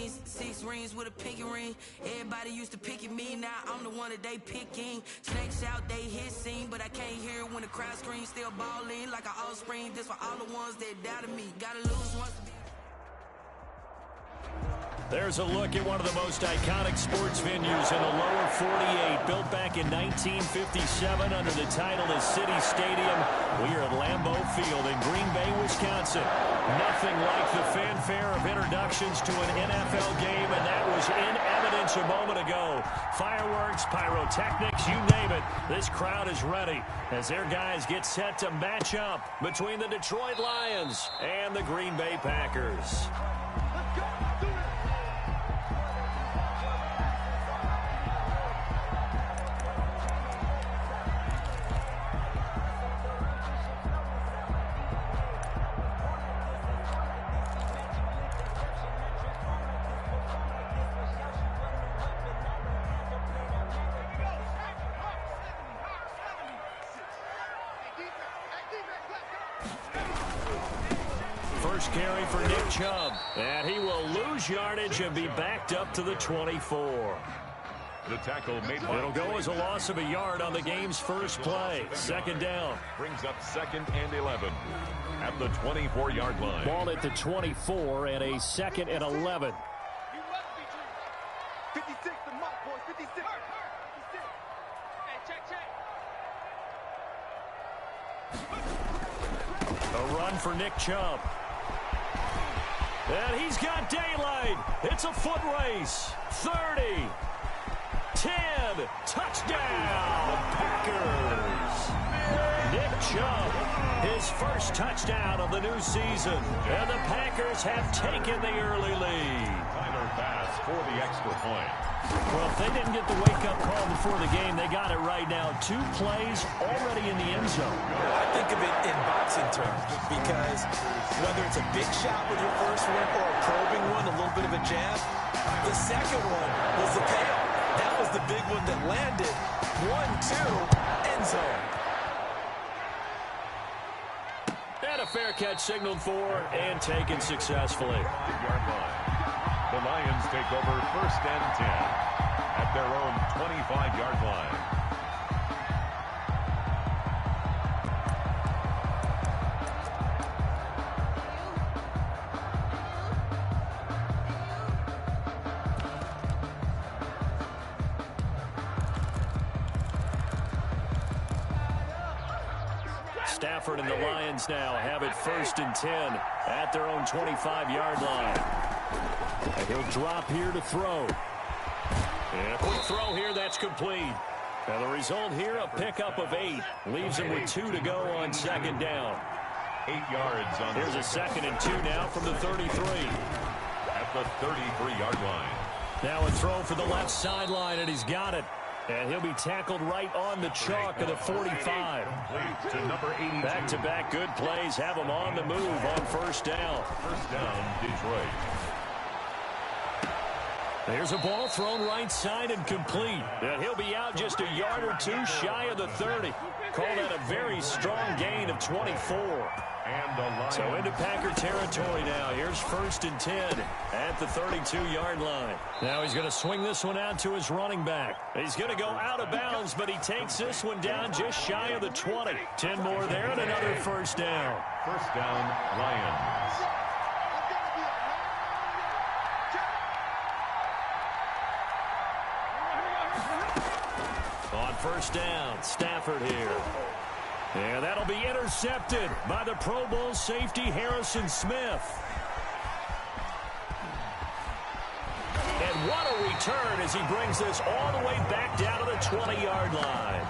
jeans, 6 rings with a pinky ring. Everybody used to pick at me, now I'm the one that they picking. Snakes out, they hissing, but I can't hear when the crowd screams. Still balling like an offspring. This for all the ones that doubted me. Gotta lose once to be. There's a look at one of the most iconic sports venues in the lower 48, built back in 1957 under the title of City Stadium. We are at Lambeau Field in Green Bay, Wisconsin. Nothing like the fanfare of introductions to an NFL game, and that was in evidence a moment ago. Fireworks, pyrotechnics, you name it. This crowd is ready as their guys get set to match up between the Detroit Lions and the Green Bay Packers. First carry for Nick Chubb. And he will lose yardage and be backed up to the 24. The tackle made by It'll go as a loss of a yard on the game's first play. Second down. Brings up 2nd and 11 at the 24-yard line. Ball at the 24 and a 2nd and 11. 56 the mark, boys. 56. Hey, check. A run for Nick Chubb. And he's got daylight. It's a foot race. 30. 10. Touchdown, Packers. Nick Chubb, his first touchdown of the new season. And the Packers have taken the early lead. Tyler Bass for the extra point. Well, if they didn't get the wake-up call before the game, they got it right now. 2 plays already in the end zone. I think of it in boxing terms because whether it's a big shot with your first one or a probing one, a little bit of a jab, the second one was the payoff. That was the big one that landed. 1-2, end zone. And a fair catch signaled for and taken successfully. 5-yard line. The Lions take over 1st and 10 at their own 25-yard line. Stafford and the Lions now have it 1st and 10 at their own 25-yard line. And he'll drop here to throw. And a quick throw here, that's complete. And the result here, a pickup of 8. Leaves him with 2 to go on 2nd down. 8 yards on. Here's a 2nd and 2 now from the 33. At the 33-yard line. Now a throw for the left sideline, and he's got it. And he'll be tackled right on the chalk of the 45. To number 82. Back-to-back good plays have him on the move on 1st down. 1st down, Detroit. There's a ball thrown right side and complete. And he'll be out just a yard or 2 shy of the 30. Call that a very strong gain of 24. And the Lions. So into Packer territory now. Here's 1st and 10 at the 32-yard line. Now he's going to swing this one out to his running back. He's going to go out of bounds, but he takes this one down just shy of the 20. 10 more there and another 1st down. 1st down, Lions. On 1st down, Stafford here. And that'll be intercepted by the Pro Bowl safety Harrison Smith. And what a return as he brings this all the way back down to the 20-yard line.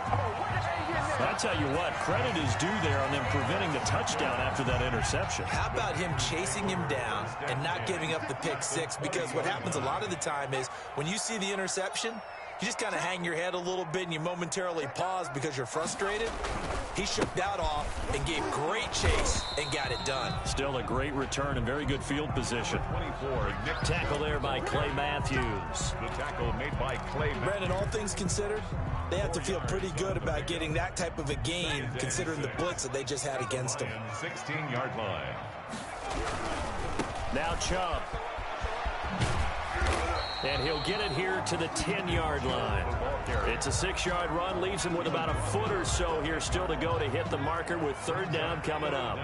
I tell you what, credit is due there on them preventing the touchdown after that interception. How about him chasing him down and not giving up the pick 6? Because what happens a lot of the time is when you see the interception, you just kind of hang your head a little bit and you momentarily pause because you're frustrated. He shook that off and gave great chase and got it done. Still a great return and very good field position. 24, Nick. Tackle there by Clay Matthews. The tackle made by Clay Matthews. Brandon, all things considered, they have to feel pretty good about getting that type of a gain considering the blitz that they just had against them. 16-yard line. Now Chubb. And he'll get it here to the 10-yard line. It's a 6-yard run, leaves him with about a foot or so here still to go to hit the marker with third down coming up.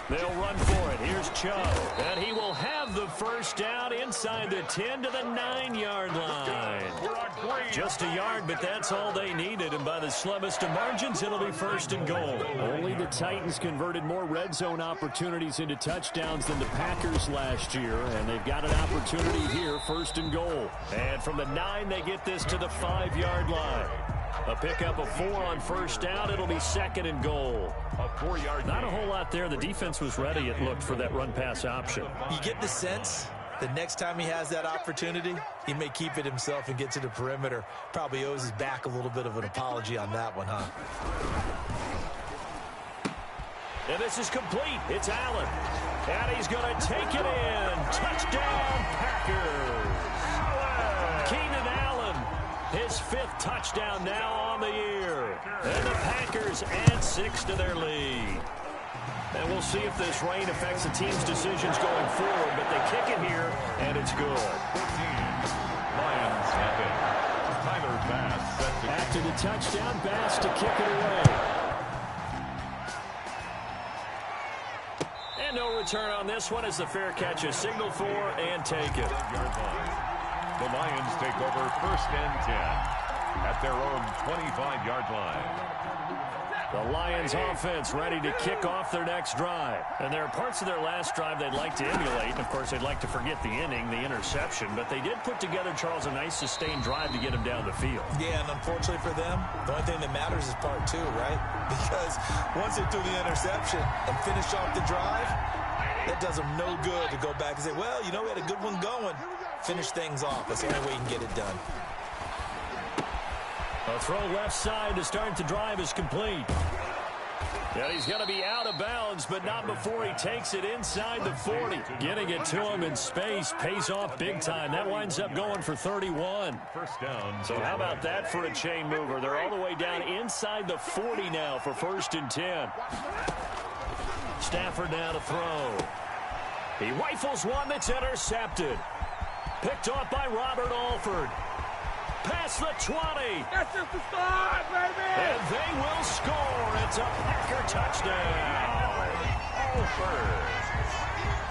They'll run for it. Here's Cho. And he will have the first down inside the 10 to the 9-yard line. Just a yard, but that's all they needed. And by the slimmest of margins, it'll be first and goal. Only the Titans converted more red zone opportunities into touchdowns than the Packers last year. And they've got an opportunity here, first and goal. And from the 9, they get this to the 5-yard line. A pickup of 4 on first down. It'll be second and goal. A 4-yard Not a whole lot there. The defense was ready, it looked, for that run-pass option. You get the sense the next time he has that opportunity, he may keep it himself and get to the perimeter. Probably owes his back a little bit of an apology on that one, huh? And this is complete. It's Allen. And he's going to take it in. Touchdown, Packers. Keenan Allen, his 5th touchdown now on the year. And the Packers add 6 to their lead. And we'll see if this rain affects the team's decisions going forward, but they kick it here, and it's good. 14. Lions have it. Tyler Bass set to After the touchdown, Bass to kick it away. And no return on this one as the fair catch is signaled for and taken. The Lions take over first and 10 at their own 25-yard line. The Lions offense ready to kick off their next drive. And there are parts of their last drive they'd like to emulate. And, of course, they'd like to forget the inning, the interception. But they did put together, Charles, a nice sustained drive to get him down the field. Yeah, and unfortunately for them, the only thing that matters is part 2, right? Because once they threw the interception and finished off the drive, that does them no good to go back and say, well, you know, we had a good one going. Finish things off. That's the only way you can get it done. A throw left side to start the drive is complete. And he's going to be out of bounds, but not before he takes it inside the 40. Getting it to him in space pays off big time. That winds up going for 31. First down. So how about that for a chain mover? They're all the way down inside the 40 now for first and 10. Stafford now to throw. He rifles one that's intercepted. Picked off by Robert Alford. Past the 20. That's just the start, baby! And they will score. It's a Packer touchdown.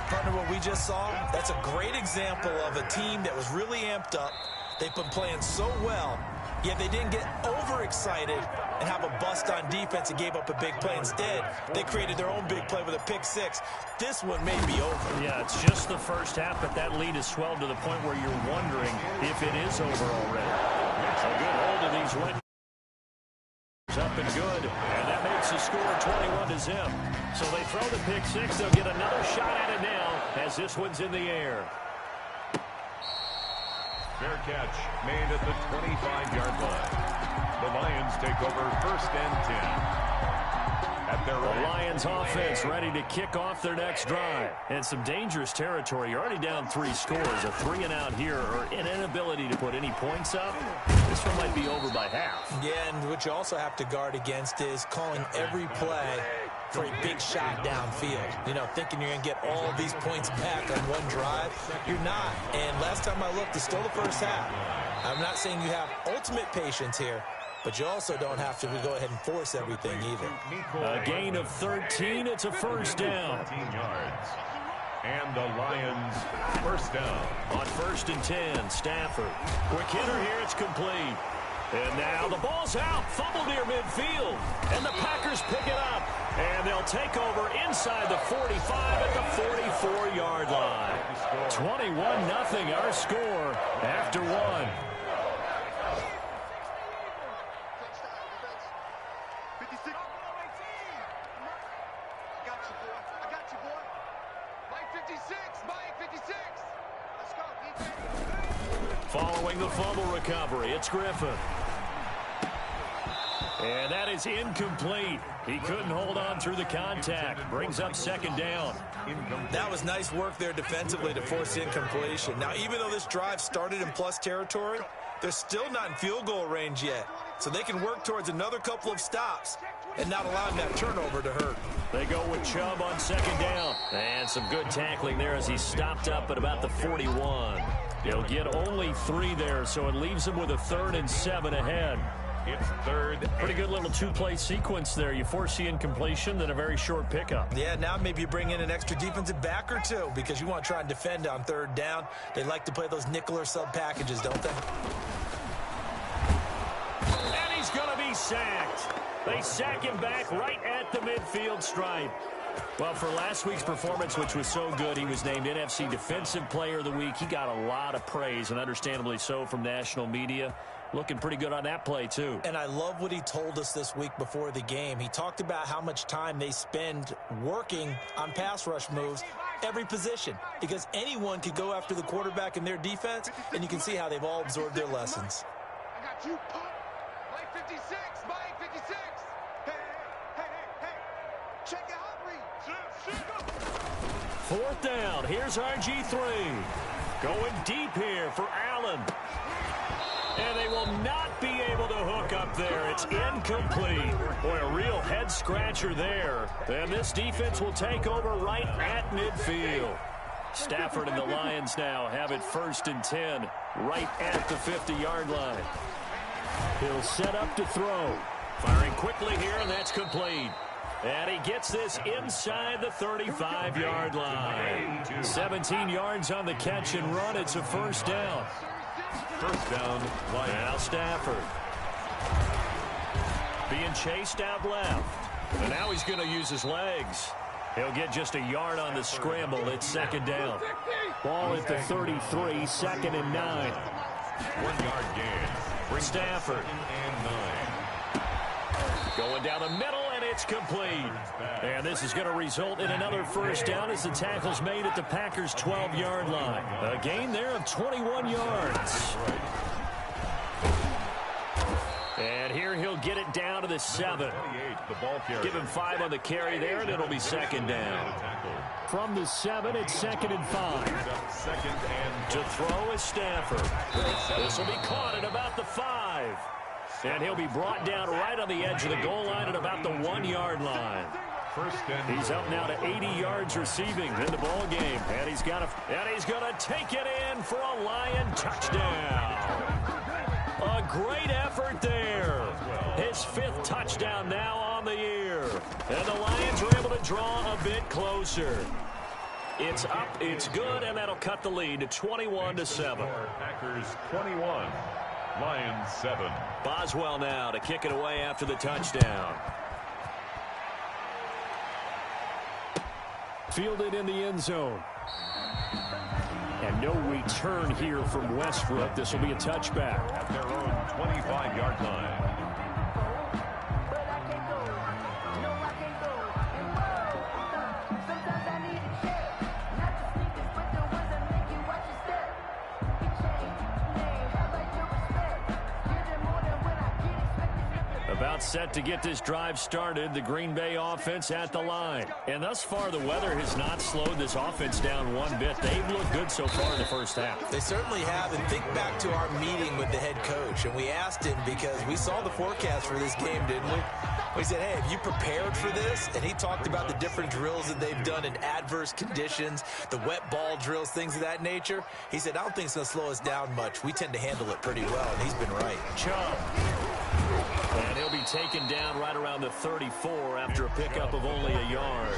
Partner, what we just saw, that's a great example of a team that was really amped up. They've been playing so well, yet they didn't get overexcited and have a bust on defense and gave up a big play. Instead, they created their own big play with a pick 6. This one may be over. Yeah, it's just the first half, but that lead has swelled to the point where you're wondering if it is over already. A good hold of these wins. Up and good, and that makes the score 21-0. So they throw the pick 6. They'll get another shot at it now as this one's in the air. Fair catch made at the 25-yard line. The Lions take over first and 10. At their The Lions offense ready to kick off their next drive. And some dangerous territory. You're already down 3 scores. A 3-and-out here or an inability to put any points up. This one might be over by half. Yeah, and what you also have to guard against is calling every play for a big shot downfield. You know, thinking you're going to get all these points back on one drive. You're not. And last time I looked, it's still the first half. I'm not saying you have ultimate patience here, but you also don't have to go ahead and force everything either. A gain of 13. It's a first down. 13 yards. And the Lions first down. On first and 10, Stafford. Quick hitter here. It's complete. And now the ball's out. Fumble near midfield. And the Packers pick it up. And they'll take over inside the 45 at the 44-yard line. 21-0 our score after 1. 56. I got you, boy. Mike 56. Mike 56. Let's go, defense. Following the fumble recovery, it's Griffin. And that is incomplete. He couldn't hold on through the contact. Brings up second down. That was nice work there defensively to force the incompletion. Now, even though this drive started in plus territory, they're still not in field goal range yet. so they can work towards another couple of stops and not allowing that turnover to hurt. They go with Chubb on second down. And some good tackling there as he stopped up at about the 41. He'll get only 3 there, so it leaves him with a 3rd and 7 ahead. It's 3rd. Pretty good little 2-play sequence there. You force the incompletion, then a very short pickup. Yeah, now maybe you bring in an extra defensive back or 2 because you want to try and defend on 3rd down. They like to play those nickel or sub packages, don't they? And he's going to be sacked. They sack him back right at the midfield stripe. Well, for last week's performance, which was so good, he was named NFC Defensive Player of the Week. He got a lot of praise, and understandably so, from national media. Looking pretty good on that play, too. And I love what he told us this week before the game. He talked about how much time they spend working on pass rush moves, every position, because anyone could go after the quarterback in their defense, and you can see how they've all absorbed their lessons. I got you, pop. Mike 56, Mike 56. Hey. Check it out, Reed. 4th down. Here's RG3. Going deep here for Allen. And they will not be able to hook up there. It's incomplete. Boy, a real head-scratcher there. And this defense will take over right at midfield. Stafford and the Lions now have it 1st and 10, right at the 50-yard line. He'll set up to throw. Firing quickly here, and that's complete. And he gets this inside the 35-yard line. 17 yards on the catch and run. It's a 1st down. 1st down, Lions. Now Stafford. Being chased out left. And now he's going to use his legs. He'll get just a yard on the scramble. It's 2nd down. Ball at the 33, 2nd and 9. 1-yard gain. Bring Stafford. 2nd and 9. Going down the middle, and it's complete. And this is going to result in another 1st down as the tackle's made at the Packers' 12-yard line. A gain there of 21 yards. And here he'll get it down to the 7. Give him 5 on the carry there, and it'll be 2nd down. From the 7, it's 2nd and 5. To throw is Stafford. This will be caught at about the 5. And he'll be brought down right on the edge of the goal line at about the 1-yard line. He's up now to 80 yards receiving in the ball game. And he's going to take it in for a Lion touchdown. A great effort there. His 5th touchdown now on the year. And the Lions are able to draw a bit closer. It's up, it's good, and that'll cut the lead to 21-7. Packers 21. Lions 7. Boswell now to kick it away after the touchdown. Fielded in the end zone. And no return here from Westbrook. This will be a touchback. At their own 25-yard line. About set to get this drive started, the Green Bay offense at the line. And thus far, the weather has not slowed this offense down one bit. They've looked good so far in the 1st half. They certainly have. And think back to our meeting with the head coach. And we asked him because we saw the forecast for this game, didn't we? We said, hey, have you prepared for this? And he talked about the different drills that they've done in adverse conditions, the wet ball drills, things of that nature. He said, I don't think it's going to slow us down much. We tend to handle it pretty well, and he's been right. Chubb. And he'll be taken down right around the 34 after a pickup of only a yard.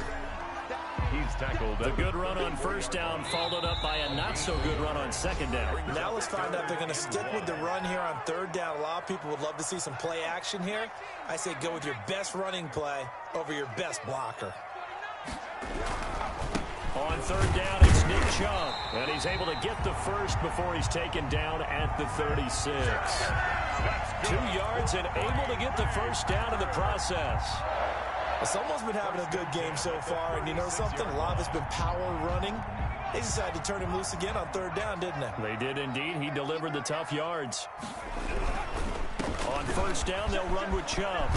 He's tackled. The good run on 1st down followed up by a not-so-good run on 2nd down. Now let's find out if they're going to stick with the run here on 3rd down. A lot of people would love to see some play action here. I say go with your best running play over your best blocker. On 3rd down, it's Nick Chubb. And he's able to get the 1st before he's taken down at the 36. 2 yards and able to get the 1st down in the process. Someone's been having a good game so far, and you know something? A lot of it's been power running. They decided to turn him loose again on 3rd down, didn't they? They did indeed. He delivered the tough yards. On 1st down, they'll run with Chubb.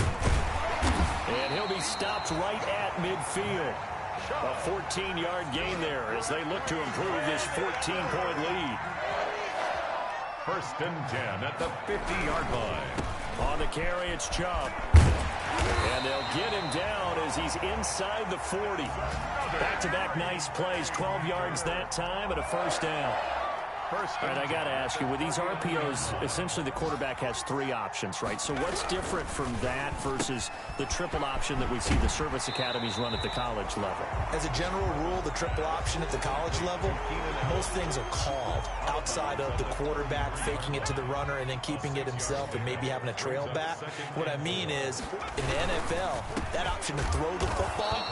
And he'll be stopped right at midfield. A 14-yard gain there as they look to improve this 14-point lead. 1st and 10 at the 50-yard line. On the carry, it's Chubb. And they'll get him down as he's inside the 40. Back-to-back nice plays, 12 yards that time and a first down. All right, I got to ask you, with these RPOs, essentially the quarterback has 3 options, right? So what's different from that versus the triple option that we see the service academies run at the college level? As a general rule, the triple option at the college level, most things are called outside of the quarterback faking it to the runner and then keeping it himself and maybe having a trail back. What I mean is, in the NFL, that option to throw the football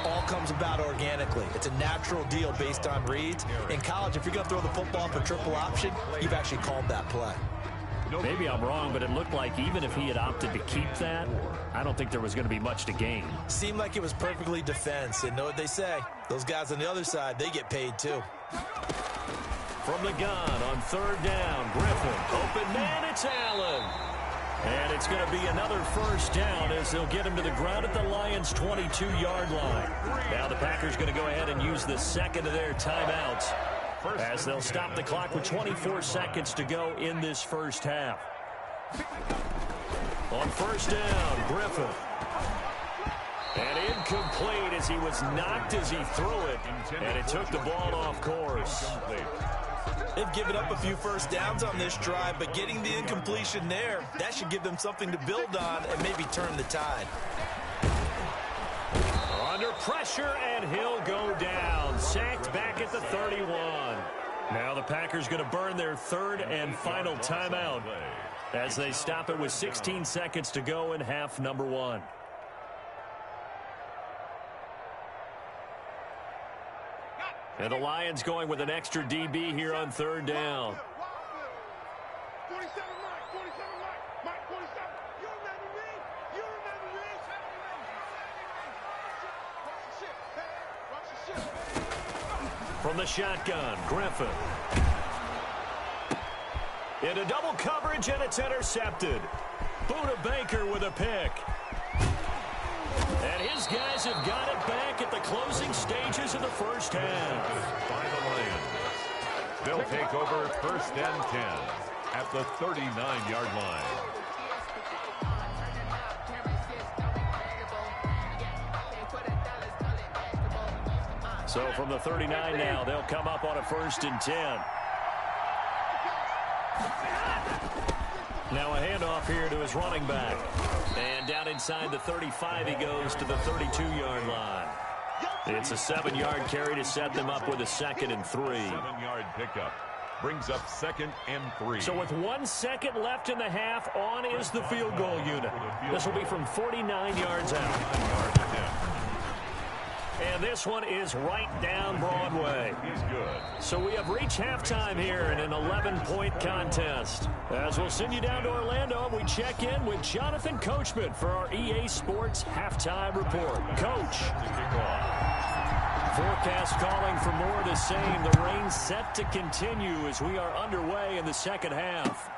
all comes about organically. It's a natural deal based on reads. In college, if you're going to throw the football for triple option, you've actually called that play. Maybe I'm wrong, but it looked like even if he had opted to keep that, I don't think there was going to be much to gain. Seemed like it was perfectly defense. And know what they say? Those guys on the other side, they get paid too. From the gun on third down, Griffin. Open man, it's Allen. And it's going to be another first down as they'll get him to the ground at the Lions' 22-yard line. Now the Packers going to go ahead and use the second of their timeouts as they'll stop the clock with 24 seconds to go in this first half. On first down, Griffin. And incomplete as he was knocked as he threw it, and it took the ball off course. They've given up a few first downs on this drive, but getting the incompletion there, that should give them something to build on and maybe turn the tide. Under pressure, and he'll go down. Sacked back at the 31. Now the Packers going to burn their third and final timeout as they stop it with 16 seconds to go in half number 1. And the Lions going with an extra DB here on third down. 47 Mike, 47 Mike, 47. You remember me? You remember me? Watch the shit. From the shotgun, Griffin. Into double coverage, and it's intercepted. Buda Baker with a pick. And his guys have got it back at the closing stages of the first half. By the Lions. They'll take over first and 10 at the 39-yard line. So from the 39 now, they'll come up on a first and 10. Now a handoff here to his running back. And down inside the 35, he goes to the 32-yard line. It's a 7-yard carry to set them up with a 2nd and 3. 7-yard pickup brings up 2nd and 3. So with 1 second left in the half, on is the field goal unit. This will be from 49 yards out. And this one is right down Broadway. He's good. So we have reached halftime here in an 11-point contest. As we'll send you down to Orlando, we check in with Jonathan Coachman for our EA Sports Halftime Report. Coach. Forecast calling for more of the same. The rain set to continue as we are underway in the second half.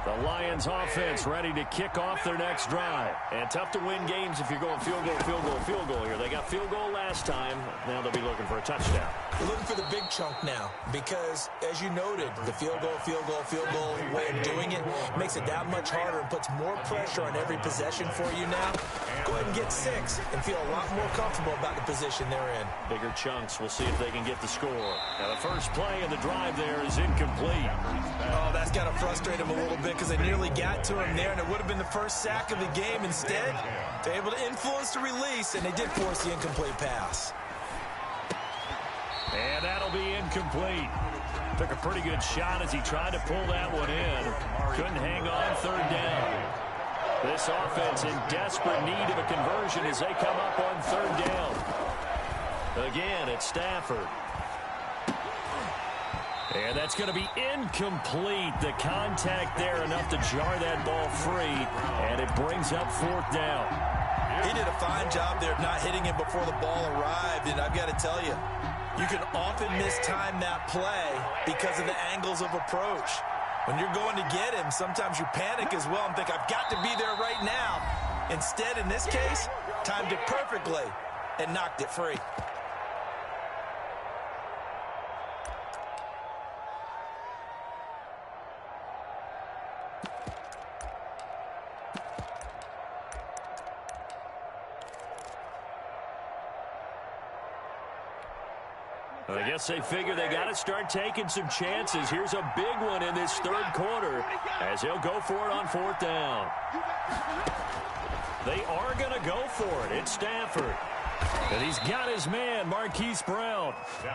The Lions offense ready to kick off their next drive. And tough to win games if you're going field goal, field goal, field goal here. They got field goal last time. Now they'll be looking for a touchdown. They're looking for the big chunk now because, as you noted, the field goal way of doing it makes it that much harder and puts more pressure on every possession for you now. Go ahead and get 6 and feel a lot more comfortable about the position they're in. Bigger chunks. We'll see if they can get the score. Now the first play of the drive there is incomplete. Oh, that's got to frustrate him a little bit because they nearly got to him there, and it would have been the first sack of the game. Instead, they're able to influence the release, and they did force the incomplete pass. And that'll be incomplete. Took a pretty good shot as he tried to pull that one in. Couldn't hang on third down. This offense in desperate need of a conversion as they come up on third down. Again, it's Stafford. And that's going to be incomplete. The contact there enough to jar that ball free, and it brings up fourth down. He did a fine job there of not hitting him before the ball arrived, and I've got to tell you, you can often mistime that play because of the angles of approach. When you're going to get him, sometimes you panic as well and think, I've got to be there right now. Instead, in this case, timed it perfectly and knocked it free. I guess they figure they got to start taking some chances. Here's a big one in this third quarter as he'll go for it on fourth down. They are going to go for it. It's Stafford. And he's got his man, Marquise Brown.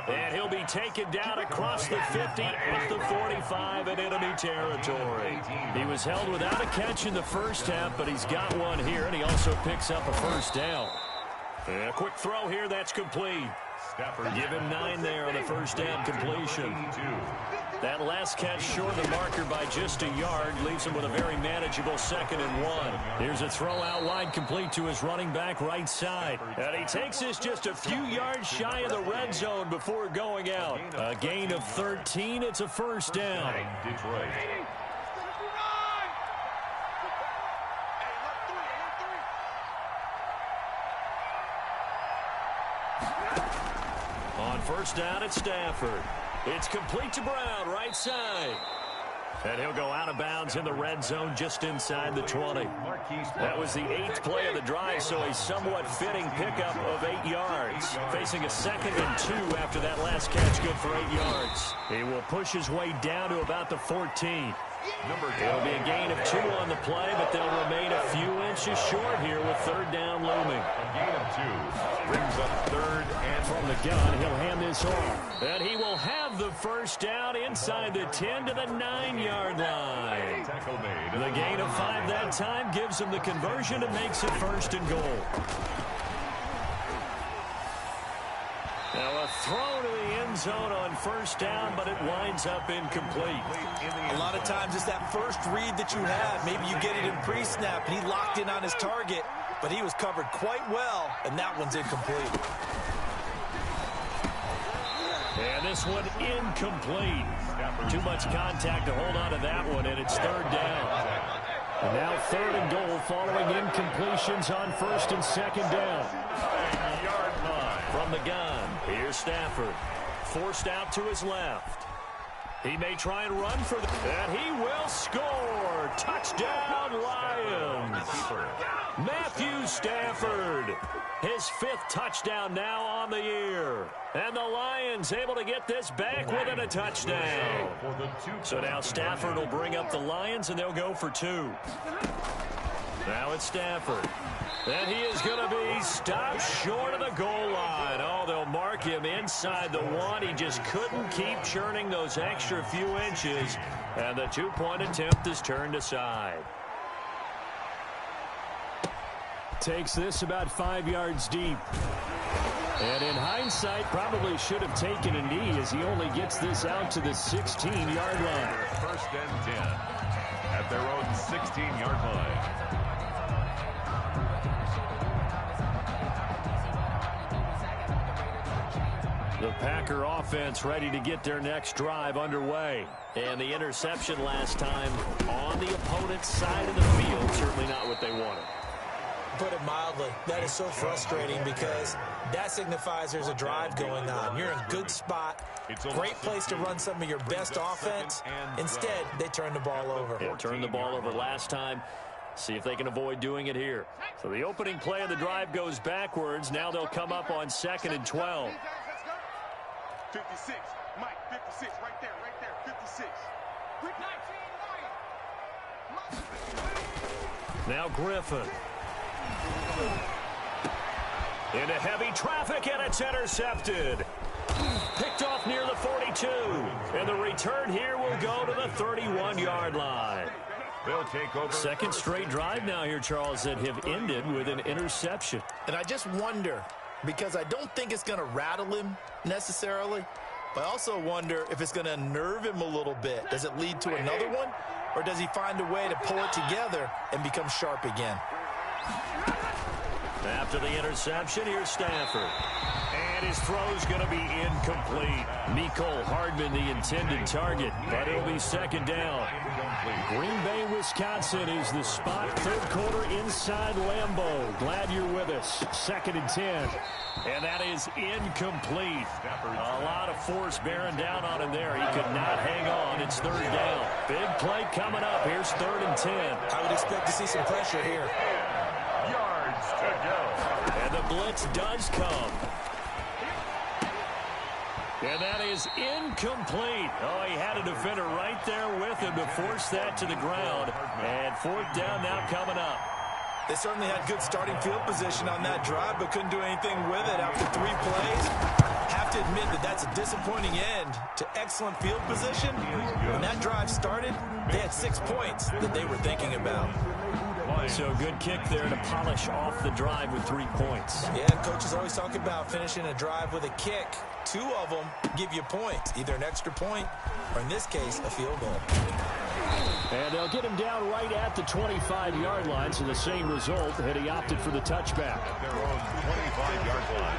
And he'll be taken down across the 50 at the 45 in enemy territory. He was held without a catch in the first half, but he's got one here, and he also picks up a first down. And a quick throw here, that's complete. Give him 9 there on the first down completion. That last catch short of the marker by just a yard leaves him with a very manageable 2nd and 1. Here's a throw out wide complete to his running back right side. And he takes this just a few yards shy of the red zone before going out. A gain of 13. It's a first down. Detroit. On first down, it's Stafford. It's complete to Brown, right side. And he'll go out of bounds in the red zone just inside the 20. That was the 8th play of the drive, so a somewhat fitting pickup of 8 yards. Facing a 2nd and 2 after that last catch, good for 8 yards. He will push his way down to about the 14. It'll be a gain of 2 on the play, but they'll remain a few inches short here with third down looming. A gain of 2 brings up 3rd and from the gun. He'll hand this off. And he will have the first down inside the 10 to the 9-yard line. The gain of 5 that time gives him the conversion and makes it 1st and goal. Now a throw to the end zone on first down, but it winds up incomplete. A lot of times it's that first read that you have. Maybe you get it in pre-snap, and he locked in on his target, but he was covered quite well, and that one's incomplete. And this one incomplete. Too much contact to hold on to that one, and it's third down. And now 3rd and goal following incompletions on 1st and 2nd down. From the gun, here's Stafford. Forced out to his left. He may try and run for the... And he will score! Touchdown, Lions! Matthew Stafford. His 5th touchdown now on the year. And the Lions able to get this back within a touchdown. So now Stafford will bring up the Lions, and they'll go for 2. Now it's Stafford. And he is going to be stopped short of the goal line. Oh, they'll mark him inside the 1. He just couldn't keep churning those extra few inches. And the 2-point attempt is turned aside. Takes this about 5 yards deep. And in hindsight, probably should have taken a knee as he only gets this out to the 16-yard line. 1st and 10 at their own 16-yard line. The Packer offense ready to get their next drive underway. And the interception last time on the opponent's side of the field, certainly not what they wanted. Put it mildly, that is so frustrating because that signifies there's a drive going on. You're in a good spot, great place to run some of your best offense. Instead, they turn the ball over. Yeah, turned the ball over last time. See if they can avoid doing it here. So the opening play of the drive goes backwards. Now they'll come up on 2nd and 12. 56, Mike, 56, right there, 56. Now Griffin. Into heavy traffic, and it's intercepted. Picked off near the 42. And the return here will go to the 31-yard line. They'll take over. 2nd straight drive now here, Charles, that have ended with an interception. And I just wonder, because I don't think it's going to rattle him necessarily, but I also wonder if it's going to unnerve him a little bit. Does it lead to another one, or does he find a way to pull it together and become sharp again? After the interception, here's Stafford. And his throw's going to be incomplete. Mecole Hardman, the intended target, but it'll be second down. Green Bay, Wisconsin is the spot. Third quarter inside Lambeau. Glad you're with us. 2nd and 10. And that is incomplete. A lot of force bearing down on him there. He could not hang on. It's 3rd down. Big play coming up. Here's 3rd and 10. I would expect to see some pressure here. Yards to go. And the blitz does come. And that is incomplete. Oh, he had a defender right there with him to force that to the ground. And 4th down now coming up. They certainly had good starting field position on that drive, but couldn't do anything with it after 3 plays. Have to admit that that's a disappointing end to excellent field position. When that drive started, they had 6 points that they were thinking about. So good kick there to polish off the drive with 3 points. Yeah, coaches always talk about finishing a drive with a kick. 2 of them give you points, either an extra point or, in this case, a field goal. And they'll get him down right at the 25-yard line, so the same result had he opted for the touchback. At their own 25-yard line.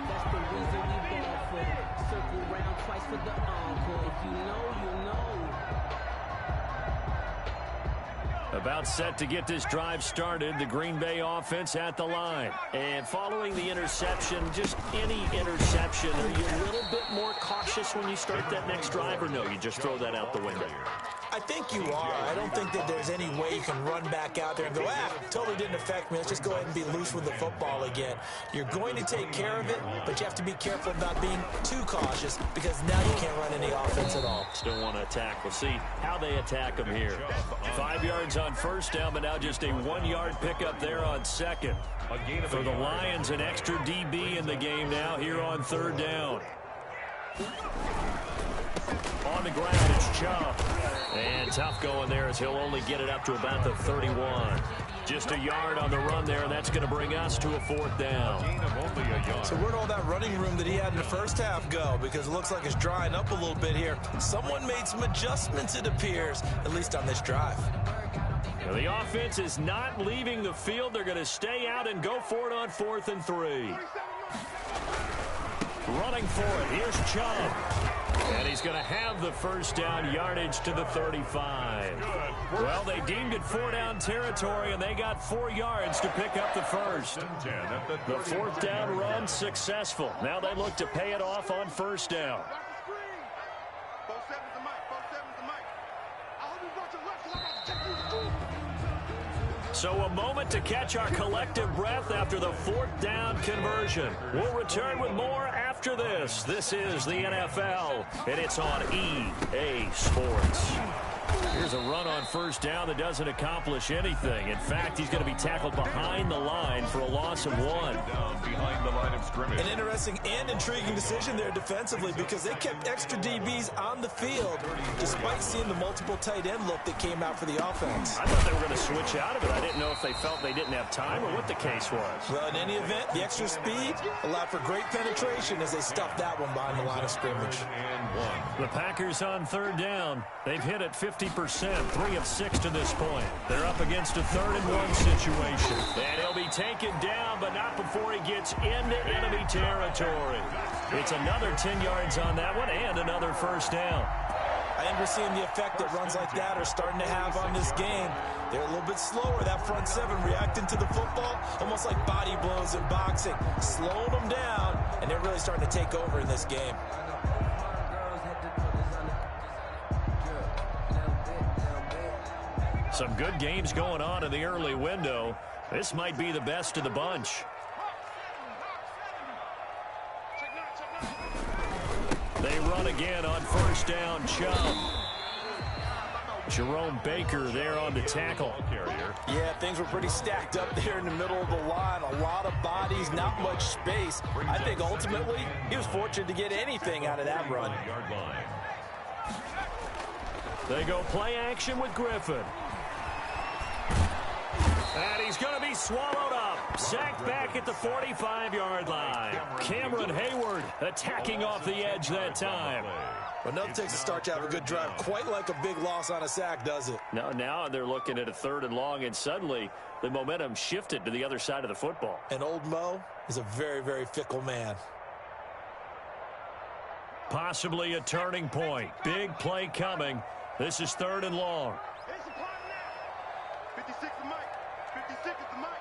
That's the reason we ball for circle round twice for the encore. If you know, you know. About set to get this drive started, the Green Bay offense at the line. And following the interception, just any interception, are you a little bit more cautious when you start that next drive, or no, you just throw that out the window? I think you are. I don't think that there's any way you can run back out there and go, totally didn't affect me. Let's just go ahead and be loose with the football again. You're going to take care of it, but you have to be careful about being too cautious because now you can't run any offense at all. Still want to attack. We'll see how they attack them here. 5 yards on 1st down, but now just a 1-yard pickup there on 2nd. For the Lions, an extra DB in the game now here on 3rd down. On the ground, it's Chubb. And tough going there as he'll only get it up to about the 31. Just a yard on the run there, and that's going to bring us to a 4th down. So where'd all that running room that he had in the first half go? Because it looks like it's drying up a little bit here. Someone made some adjustments, it appears, at least on this drive. Now the offense is not leaving the field. They're going to stay out and go for it on 4th and 3. Running for it, here's Chubb. And he's going to have the 1st down, yardage to the 35. Well, they deemed it 4-down territory, and they got 4 yards to pick up the 1st. The 4th down run successful. Now they look to pay it off on 1st down. So a moment to catch our collective breath after the 4th down conversion. We'll return with more after this. This is the NFL, and it's on EA Sports. Here's a run on 1st down that doesn't accomplish anything. In fact, he's going to be tackled behind the line for a loss of 1. Behind the line of scrimmage. An interesting and intriguing decision there defensively because they kept extra DBs on the field despite seeing the multiple tight end look that came out for the offense. I thought they were going to switch out of it. I didn't know if they felt they didn't have time or what the case was. Well, in any event, the extra speed allowed for great penetration as they stuffed that one behind the line of scrimmage. The Packers on 3rd down. They've hit it 50%, 3 of 6 to this point. They're up against a 3rd and 1 situation. And he'll be taken down, but not before he gets into enemy territory. It's another 10 yards on that one and another 1st down. I think we're seeing the effect that runs like that are starting to have on this game. They're a little bit slower, that front 7 reacting to the football, almost like body blows in boxing, slowing them down, and they're really starting to take over in this game. Some good games going on in the early window. This might be the best of the bunch. They run again on 1st down, Chubb. Jerome Baker there on the tackle. Yeah, things were pretty stacked up there in the middle of the line. A lot of bodies, not much space. I think ultimately he was fortunate to get anything out of that run. They go play action with Griffin. And he's going to be swallowed up. Sacked back at the 45-yard line. Cameron Hayward attacking off the edge that time. Well, nothing takes a start to have a good drive. Quite like a big loss on a sack, does it? Now they're looking at a 3rd and long, and suddenly the momentum shifted to the other side of the football. And old Mo is a very, very fickle man. Possibly a turning point. Big play coming. This is 3rd and long. Here's the part now. 56 is Mike. 56 is the Mike.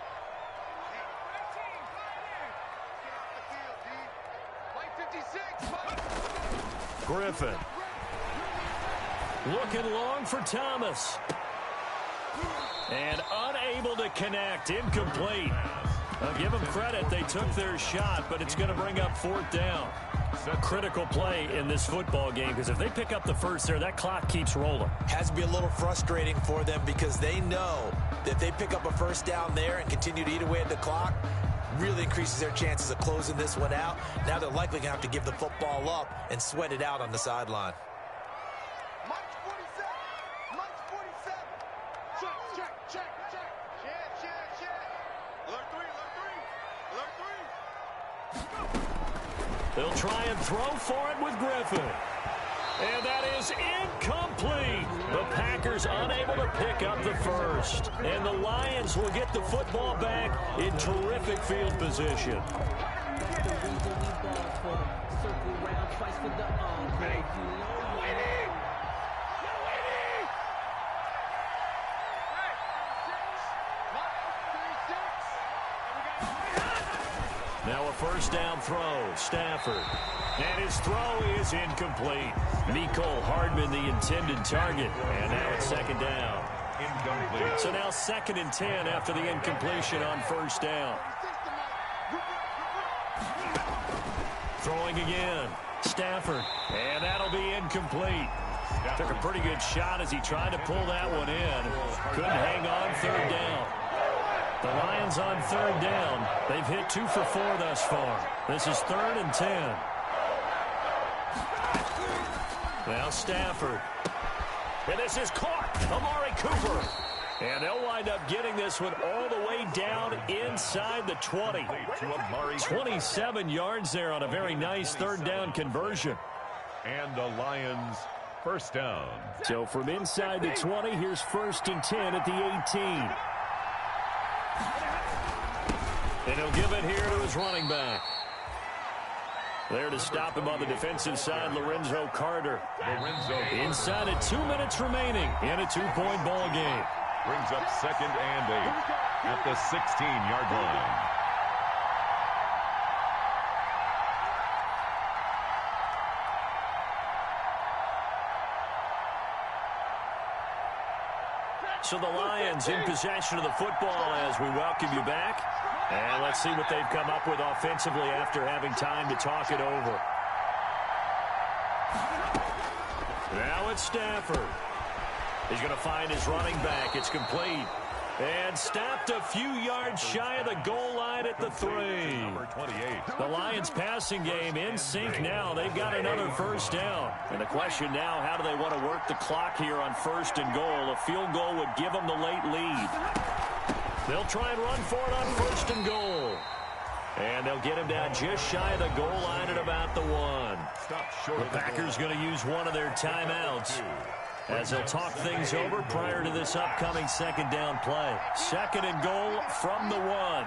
Get off the field, D. Mike 56, Mike. Griffin. Looking long for Thomas. And unable to connect. Incomplete. I'll give them credit. They took their shot, but it's going to bring up 4th down. Critical play in this football game, because if they pick up the first there, that clock keeps rolling. Has to be a little frustrating for them because they know that if they pick up a 1st down there and continue to eat away at the clock, really increases their chances of closing this one out. Now they're likely going to have to give the football up and sweat it out on the sideline. Mike's 47. Mike's 47. Check. Check. Alert 3. They'll try and throw for it with Griffin. And that is incomplete. The Packers unable to pick up the first. And the Lions will get the football back in terrific field position. Now a 1st down throw. Stafford. And his throw is incomplete. Mecole Hardman, the intended target. And now it's 2nd down. Incomplete. So now 2nd and 10 after the incompletion on 1st down. Throwing again. Stafford. And that'll be incomplete. Took a pretty good shot as he tried to pull that one in. Couldn't hang on 3rd down. The Lions on 3rd down. They've hit 2 for 4 thus far. This is 3rd and 10. Now Stafford. And this is caught. Amari Cooper. And they'll wind up getting this one all the way down inside the 20. 27 yards there on a very nice 3rd down conversion. And the Lions 1st down. So from inside the 20, here's 1st and 10 at the 18. And he'll give it here to his running back. There to stop him on the defensive side, Lorenzo Carter. Inside of 2 minutes remaining in a 2-point ball game. Brings up 2nd and 8 at the 16-yard line. So the Lions in possession of the football as we welcome you back. And let's see what they've come up with offensively after having time to talk it over. Now it's Stafford. He's going to find his running back. It's complete. And stopped a few yards shy of the goal line at the 3. The Lions passing game in sync now. They've got another 1st down. And the question now, how do they want to work the clock here on 1st and goal? A field goal would give them the late lead. They'll try and run for it on 1st and goal. And they'll get him down just shy of the goal line at about the 1. The Packers going to use one of their timeouts as they'll talk things over prior to this upcoming 2nd down play. 2nd and goal from the 1.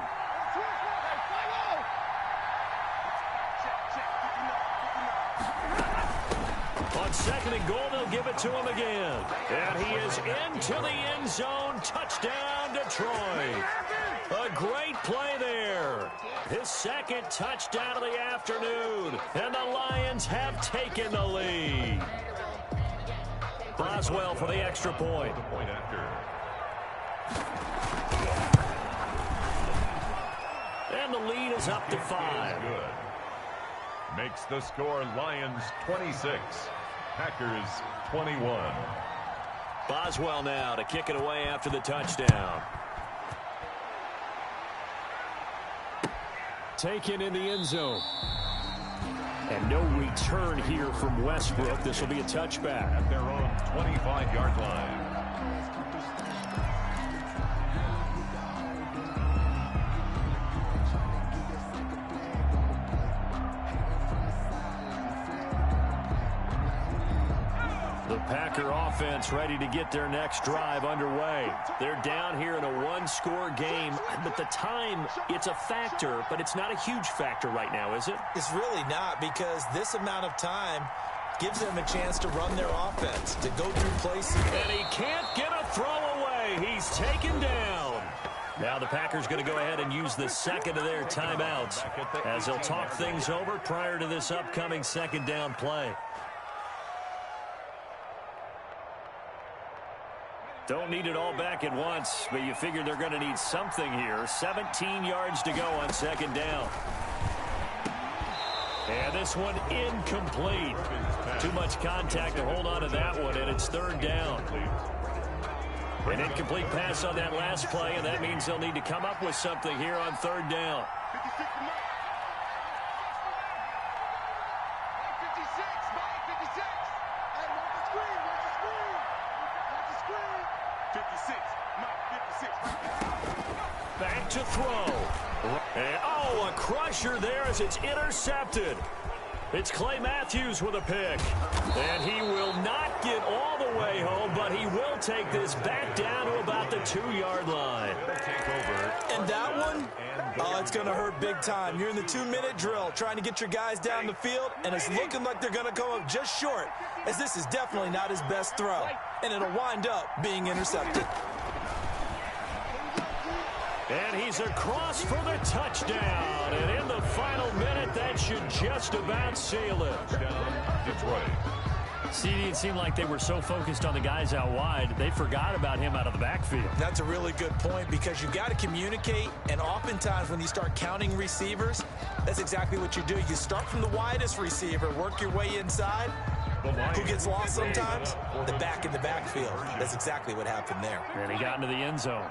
On 2nd and goal, they'll give it to him again. And he is into the end zone. Touchdown, Detroit. A great play there. His 2nd touchdown of the afternoon. And the Lions have taken the lead. Boswell for the extra point. And the lead is up to 5. Good. Makes the score Lions 26, Packers 21. Boswell now to kick it away after the touchdown. Taken in the end zone. And no return here from Westbrook. This will be a touchback. At their own 25-yard line. Packer offense ready to get their next drive underway. They're down here in a one-score game, but the time, it's a factor, but it's not a huge factor right now, is it? It's really not, because this amount of time gives them a chance to run their offense, to go through places. And he can't get a throw away. He's taken down. Now the Packers going to go ahead and use the second of their timeouts as they'll talk things over prior to this upcoming second down play. Don't need it all back at once, but you figure they're going to need something here. 17 yards to go on second down. And this one incomplete. Too much contact to hold on to that one, and it's third down. An incomplete pass on that last play, and that means they'll need to come up with something here on third down. 56. Back to throw. And, oh, a crusher there as it's intercepted. It's Clay Matthews with a pick. And he will not get all the way home, but he will take this back down to about the 2-yard line. And that one, oh, it's going to hurt big time. You're in the 2-minute drill trying to get your guys down the field, and it's looking like they're going to come up just short, as this is definitely not his best throw. And it'll wind up being intercepted. And he's across for the touchdown. And in the final minute, that should just about seal it. Detroit. See, it seemed like they were so focused on the guys out wide, they forgot about him out of the backfield. That's a really good point, because you got to communicate, and oftentimes when you start counting receivers, that's exactly what you do. You start from the widest receiver, work your way inside. Who gets lost sometimes? The back in the backfield. That's exactly what happened there. And he got into the end zone.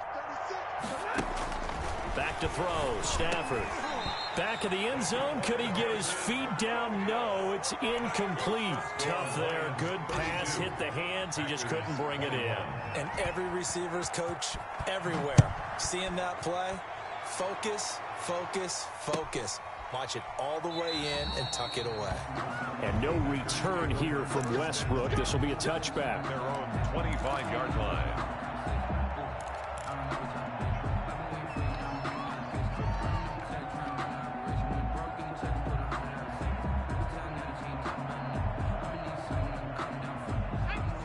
Back to throw, Stafford. Back of the end zone, could he get his feet down? No, it's incomplete. Tough there, good pass, hit the hands, he just couldn't bring it in. And every receiver's coach everywhere, seeing that play, focus, focus, focus. Watch it all the way in and tuck it away. And no return here from Westbrook. This will be a touchback. Their own 25-yard line.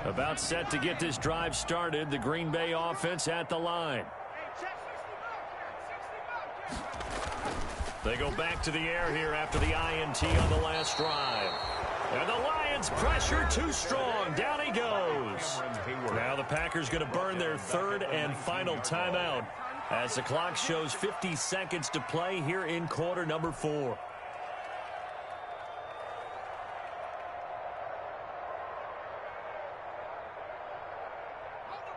About set to get this drive started. The Green Bay offense at the line. They go back to the air here after the INT on the last drive. And the Lions pressure too strong. Down he goes. Now the Packers going to burn their third and final timeout as the clock shows 50 seconds to play here in quarter number 4.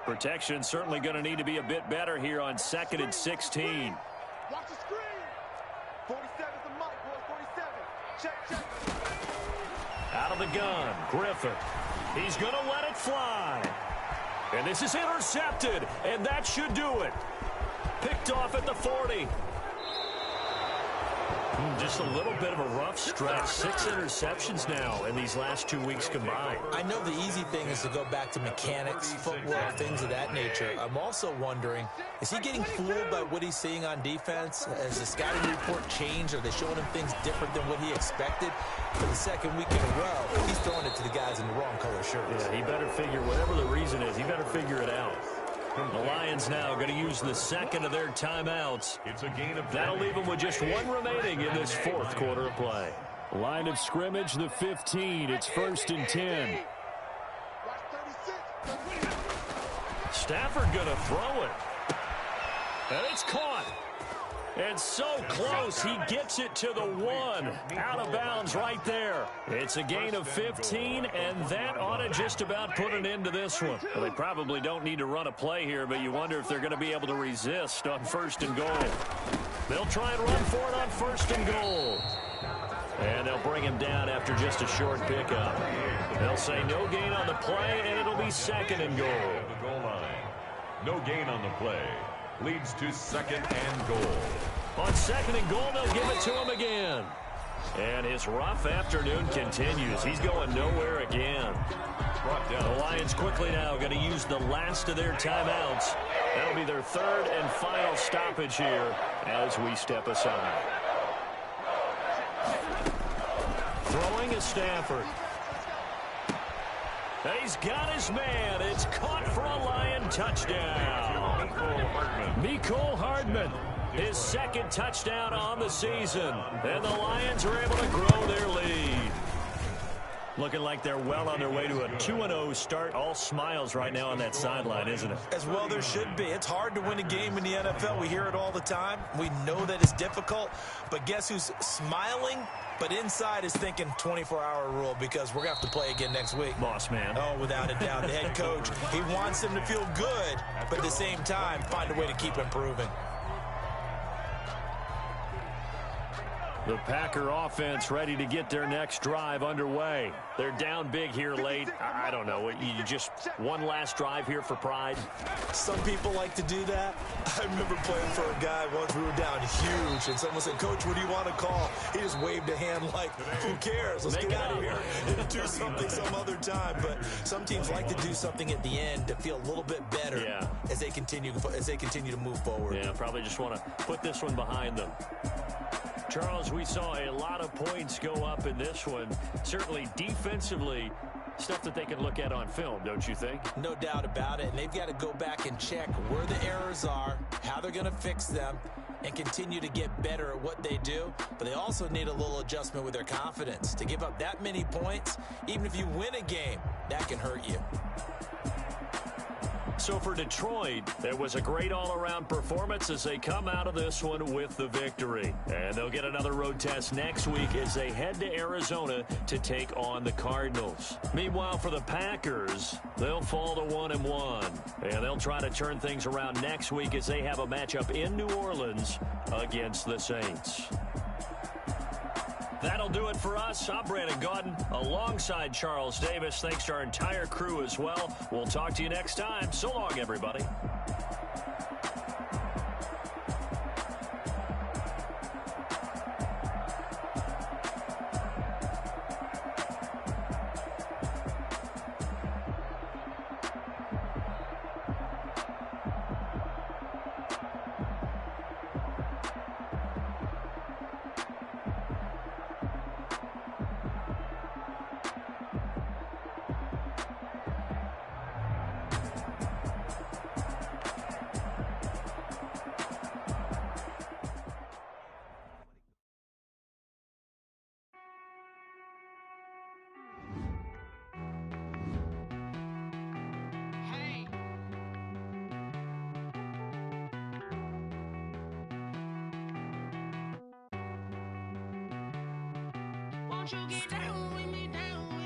Protection certainly going to need to be a bit better here on 2nd and 16. Watch the screen. 47's the mic, boy. 47. Check. Out of the gun, Griffin. He's going to let it fly. And this is intercepted, and that should do it. Picked off at the 40. Just a little bit of a rough stretch. 6 interceptions now in these last 2 weeks combined. I know the easy thing is to go back to mechanics, footwork, things of that nature. I'm also wondering, is he getting fooled by what he's seeing on defense? Has the scouting report changed? Are they showing him things different than what he expected? For the second week in a row, he's throwing it to the guys in the wrong color shirts. Yeah, he better figure, whatever the reason is, he better figure it out. The Lions now going to use the second of their timeouts. It's a gain of 10. That'll leave them with just one remaining in this fourth quarter of play. Line of scrimmage, the 15. It's 1st and 10. Stafford going to throw it. And it's caught. And so close, he gets it to the 1. Out of bounds right there. It's a gain of 15, and that ought to just about put an end to this one. Well, they probably don't need to run a play here, but you wonder if they're going to be able to resist on 1st and goal. They'll try and run for it on 1st and goal. And they'll bring him down after just a short pickup. They'll say no gain on the play, and it'll be 2nd and goal. The goal line. No gain on the play. Leads to 2nd and goal. On 2nd and goal, they'll give it to him again. And his rough afternoon continues. He's going nowhere again. brought down. The Lions quickly now going to use the last of their timeouts. That'll be their third and final stoppage here as we step aside. Throwing is Stafford. He's got his man. It's caught for a Lion touchdown. Mecole Hardman, his second touchdown on the season. And the Lions are able to grow their lead. Looking like they're well on their way to a 2-0 start. All smiles right now on that sideline, isn't it? As well there should be. It's hard to win a game in the NFL. We hear it all the time. We know that it's difficult. But guess who's smiling? But inside is thinking 24-hour rule because we're going to have to play again next week. Boss man. Oh, without a doubt. The head coach, he wants them to feel good, but at the same time, find a way to keep improving. The Packer offense ready to get their next drive underway. They're down big here late. I don't know. You just one last drive here for pride? Some people like to do that. I remember playing for a guy once we were down huge, and someone said, "Coach, what do you want to call?" He just waved a hand like, who cares? Let's get out of here and do something some other time. But some teams like to do something at the end to feel a little bit better as they continue to move forward. Yeah, probably just want to put this one behind them. Charles, we saw a lot of points go up in this one. Certainly defensively, stuff that they can look at on film, don't you think? No doubt about it. And they've got to go back and check where the errors are, how they're going to fix them, and continue to get better at what they do. But they also need a little adjustment with their confidence. To give up that many points, even if you win a game, that can hurt you. So for Detroit, it was a great all-around performance as they come out of this one with the victory. And they'll get another road test next week as they head to Arizona to take on the Cardinals. Meanwhile, for the Packers, they'll fall to 1-1. And they'll try to turn things around next week as they have a matchup in New Orleans against the Saints. That'll do it for us. I'm Brandon Gaudin alongside Charles Davis. Thanks to our entire crew as well. We'll talk to you next time. So long, everybody. Won't you get down with me, down with me?